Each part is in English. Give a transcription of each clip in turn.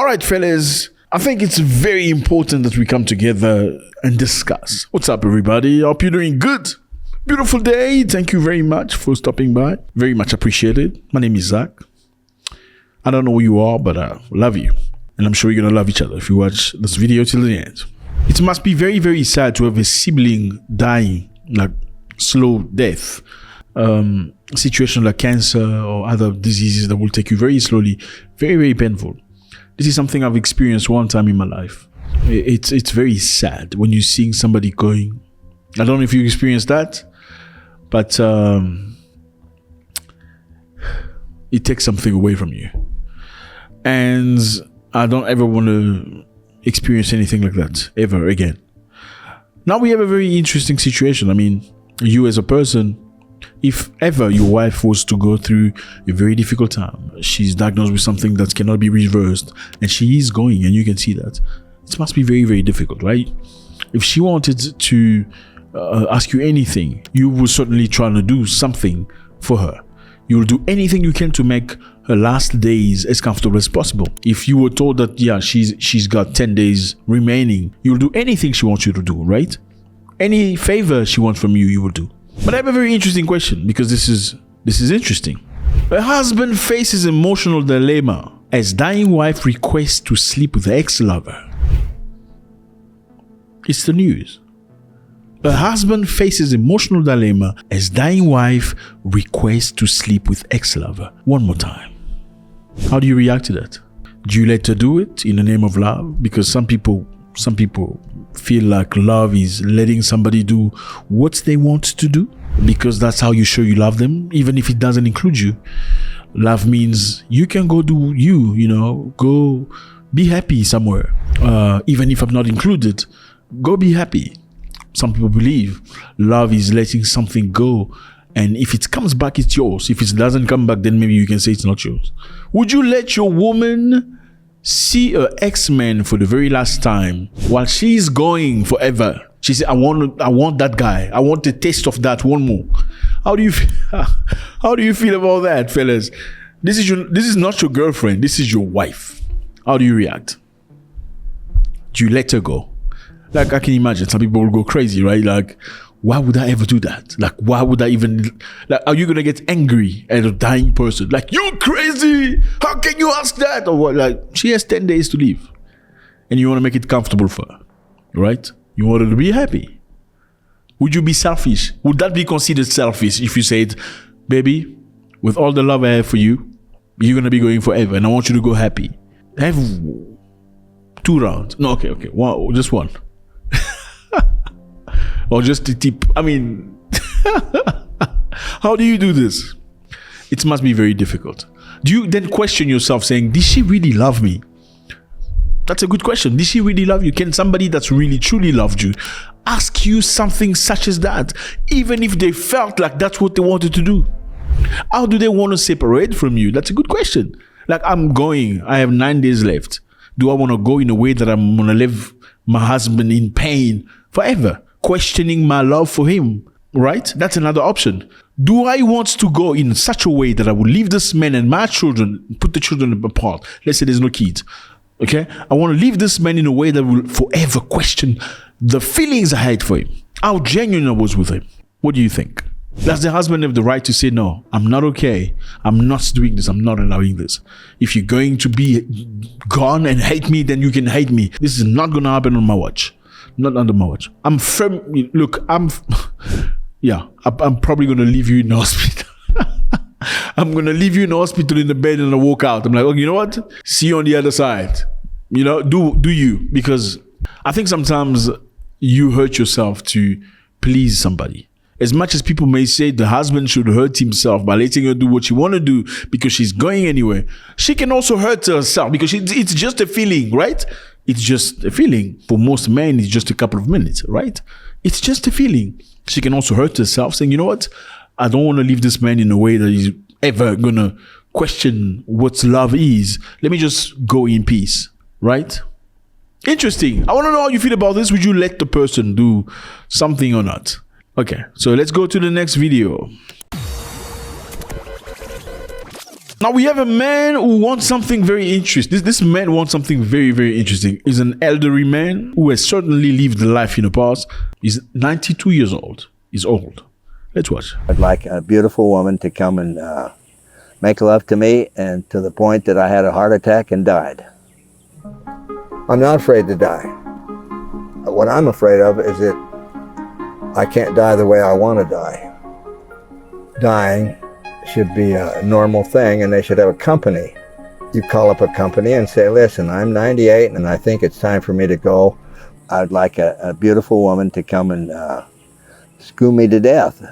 right, fellas. I think it's very important that we come together and discuss. What's up, everybody? Hope you're doing good. Beautiful day. Thank you very much for stopping by. Very much appreciated. My name is Zack. I don't know who you are, but I love you. And I'm sure you're going to love each other if you watch this video till the end. It must be very, very sad to have a sibling dying, like slow death. Situation like cancer or other diseases that will take you very slowly. Very, very painful. This is something I've experienced one time in my life. It's very sad when you're seeing somebody going. I don't know if you experienced that, but it takes something away from you. And I don't ever want to experience anything like that ever again. Now we have a very interesting situation. I mean, you as a person, if ever your wife was to go through a very difficult time, she's diagnosed with something that cannot be reversed, and she is going, and you can see that, it must be very, very difficult, right? If she wanted to ask you anything, you will certainly try to do something for her. You will do anything you can to make her last days as comfortable as possible. If you were told that, yeah, she's got 10 days remaining, you'll do anything she wants you to do, right? Any favor she wants from you, you will do. But I have a very interesting question, because this is interesting. A husband faces emotional dilemma as dying wife requests to sleep with ex-lover. It's the news. A husband faces emotional dilemma as dying wife requests to sleep with ex-lover. One more time. How do you react to that? Do you let her do it in the name of love? Because some people feel like love is letting somebody do what they want to do, because that's how you show you love them, even if it doesn't include you. Love means you can go do go be happy somewhere. Even if I'm not included, go be happy. Some people believe love is letting something go, and if it comes back, it's yours. If it doesn't come back, then maybe you can say it's not yours. Would you let your woman see her ex-man for the very last time while she's going forever? She said, I want that guy. I want the taste of that one more. How do you feel about that, fellas? This is not your girlfriend. This is your wife. How do you react? Do you let her go? Like, I can imagine some people will go crazy, right? Like, why would I ever do that? Like, why would I even, like, are you going to get angry at a dying person? Like, you're crazy. How can you ask that? Or what? Like, she has 10 days to live, and you want to make it comfortable for her, right? You want her to be happy. Would you be selfish? Would that be considered selfish if you said, baby, with all the love I have for you, you're going to be going forever, and I want you to go happy. Have 2 rounds. No, okay. One, just one. Or just a tip. I mean, how do you do this? It must be very difficult. Do you then question yourself saying, did she really love me? That's a good question. Did she really love you? Can somebody that's really truly loved you ask you something such as that, even if they felt like that's what they wanted to do? How do they want to separate from you? That's a good question. Like, I have 9 days left. Do I want to go in a way that I'm going to leave my husband in pain forever, questioning my love for him, right? That's another option. Do I want to go in such a way that I will leave this man and my children, put the children apart? Let's say there's no kids, okay? I want to leave this man in a way that will forever question the feelings I had for him, how genuine I was with him. What do you think? Does the husband have the right to say, no, I'm not okay, I'm not doing this, I'm not allowing this? If you're going to be gone and hate me, then you can hate me. This is not going to happen on my watch. Not under my watch. I'm probably going to leave you in the hospital. I'm going to leave you in the hospital in the bed and I walk out. I'm like, oh, you know what? See you on the other side. Do you? Because I think sometimes you hurt yourself to please somebody. As much as people may say the husband should hurt himself by letting her do what she want to do because she's going anywhere, she can also hurt herself because it's just a feeling, right? It's just a feeling. For most men, it's just a couple of minutes, right? It's just a feeling. She can also hurt herself saying, you know what? I don't want to leave this man in a way that he's ever going to question what love is. Let me just go in peace, right? Interesting. I want to know how you feel about this. Would you let the person do something or not? Okay, so let's go to the next video. Now we have a man who wants something very interesting. This man wants something very, very interesting. He's an elderly man who has certainly lived the life in the past. He's 92 years old. He's old. Let's watch. I'd like a beautiful woman to come and make love to me, and to the point that I had a heart attack and died. I'm not afraid to die. What I'm afraid of is that I can't die the way I want to die. Dying should be a normal thing, and they should have a company. You call up a company and say, listen, I'm 98 and I think it's time for me to go. I'd like a beautiful woman to come and screw me to death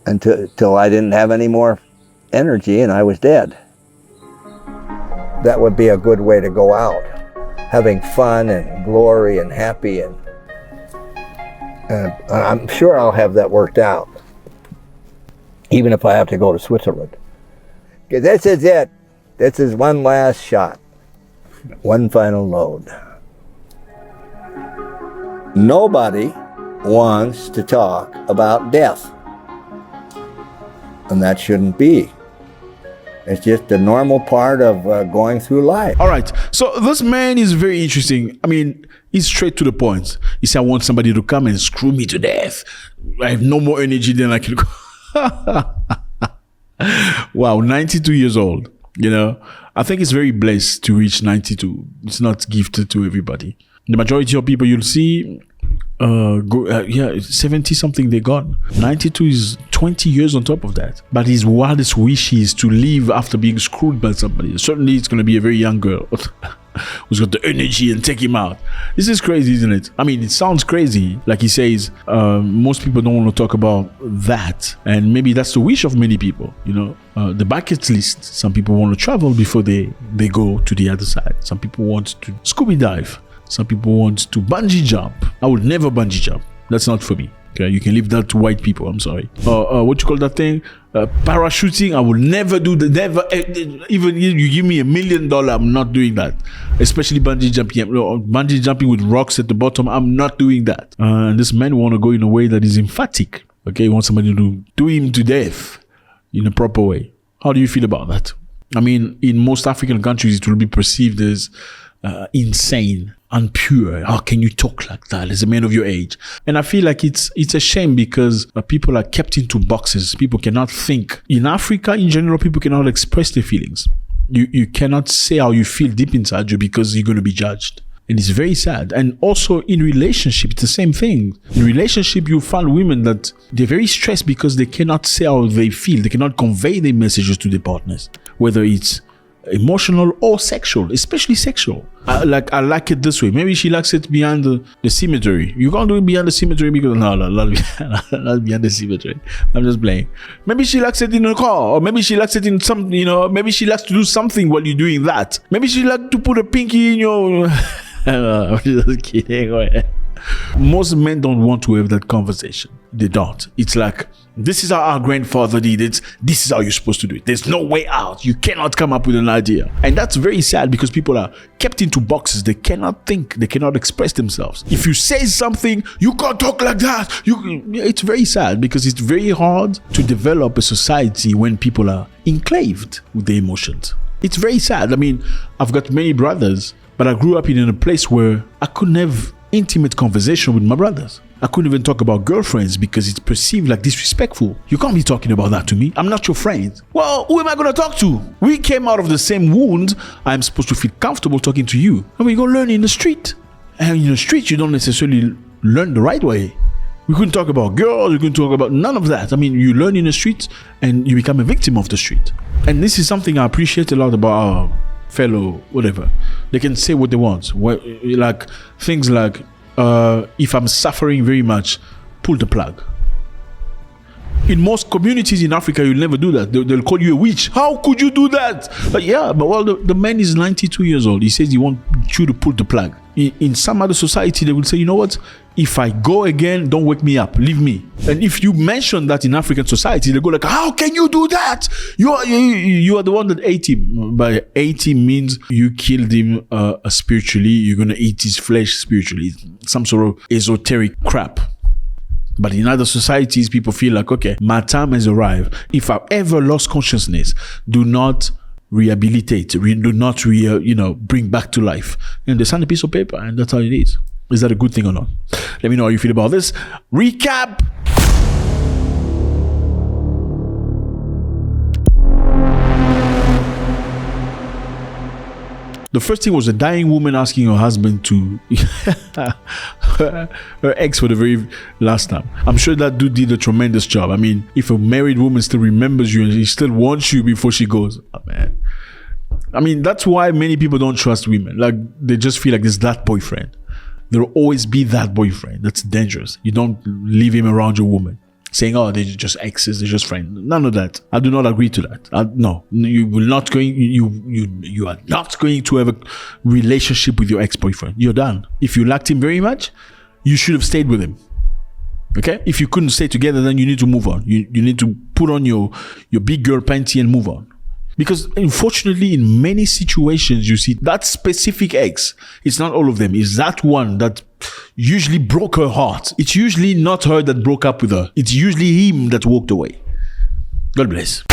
until I didn't have any more energy and I was dead. That would be a good way to go out, having fun and glory and happy, and I'm sure I'll have that worked out, even if I have to go to Switzerland. Okay, this is it. This is one last shot, one final load. Nobody wants to talk about death, and that shouldn't be. It's just a normal part of going through life. All right. So this man is very interesting. I mean, he's straight to the point. He said, I want somebody to come and screw me to death. I have no more energy than I can go. Wow, 92 years old. You know, I think it's very blessed to reach 92. It's not gifted to everybody. The majority of people you'll see, 70 something they gone. 92 is 20 years on top of that. But his wildest wish is to live after being screwed by somebody. Certainly it's going to be a very young girl who's got the energy and take him out. This is crazy, isn't it? I mean, it sounds crazy. Like he says, most people don't want to talk about that. And maybe that's the wish of many people, you know. The bucket list. Some people want to travel before they go to the other side. Some people want to scuba dive. Some people want to bungee jump. I would never bungee jump. That's not for me. Okay, you can leave that to white people. I'm sorry. What you call that thing? Parachuting. I will never do that. Never. Even if you give me $1 million, I'm not doing that. Especially bungee jumping. Bungee jumping with rocks at the bottom. I'm not doing that. And this man want to go in a way that is emphatic. Okay, he wants somebody to do him to death in a proper way. How do you feel about that? I mean, in most African countries, it will be perceived as insane, unpure. How can you talk like that as a man of your age? And I feel like it's a shame because people are kept into boxes. People cannot think. In Africa, in general, people cannot express their feelings. You cannot say how you feel deep inside you because you're going to be judged. And it's very sad. And also in relationship, it's the same thing. In relationship, you find women that they're very stressed because they cannot say how they feel. They cannot convey their messages to their partners, whether it's emotional or sexual, especially sexual. I like it this way. Maybe she likes it behind the cemetery. You can't do it behind the cemetery because not behind the cemetery. I'm just playing. Maybe she likes it in a car, or maybe she likes it in some, maybe she likes to do something while you're doing that. Maybe she likes to put a pinky in your I'm just kidding. Go ahead. Most men don't want to have that conversation. They don't. It's like, this is how our grandfather did it. This is how you're supposed to do it. There's no way out. You cannot come up with an idea. And that's very sad because people are kept into boxes. They cannot think. They cannot express themselves. If you say something, you can't talk like that. It's very sad because it's very hard to develop a society when people are enclaved with their emotions. It's very sad. I mean, I've got many brothers, but I grew up in a place where I couldn't have intimate conversation with my brothers. I couldn't even talk about girlfriends because it's perceived like disrespectful. You can't be talking about that to me. I'm not your friend. Well, who am I going to talk to? We came out of the same wound. I'm supposed to feel comfortable talking to you. And we go learn in the street. And in the street, you don't necessarily learn the right way. We couldn't talk about girls. We couldn't talk about none of that. I mean, you learn in the street and you become a victim of the street. And this is something I appreciate a lot about our fellow whatever. They can say what they want. Like things like, if I'm suffering very much, pull the plug. In most communities in Africa, you'll never do that. They'll call you a witch. How could you do that? But the man is 92 years old. He says he wants you to pull the plug. In some other society, they will say, you know what? If I go again, don't wake me up. Leave me. And if you mention that in African society, they go like, how can you do that? You are the one that ate him. By ate him means you killed him spiritually. You're going to eat his flesh spiritually. Some sort of esoteric crap. But in other societies, people feel like, okay, my time has arrived. If I've ever lost consciousness, do not rehabilitate, do not bring back to life. And they sign a piece of paper, and that's how it is. Is that a good thing or not? Let me know how you feel about this. Recap. The first thing was a dying woman asking her husband to her ex for the very last time. I'm sure that dude did a tremendous job. I mean, if a married woman still remembers you and she still wants you before she goes, oh, man. I mean, that's why many people don't trust women. Like, they just feel like there's that boyfriend. There'll always be that boyfriend. That's dangerous. You don't leave him around your woman, saying, oh, they're just exes, they're just friends. None of that. I do not agree to that. No, you are not going to have a relationship with your ex-boyfriend. You're done. If you liked him very much, you should have stayed with him. Okay? If you couldn't stay together, then you need to move on. You need to put on your big girl panty and move on. Because unfortunately, in many situations, you see that specific ex, it's not all of them, it's that one that usually broke her heart. It's usually not her that broke up with her. It's usually him that walked away. God bless.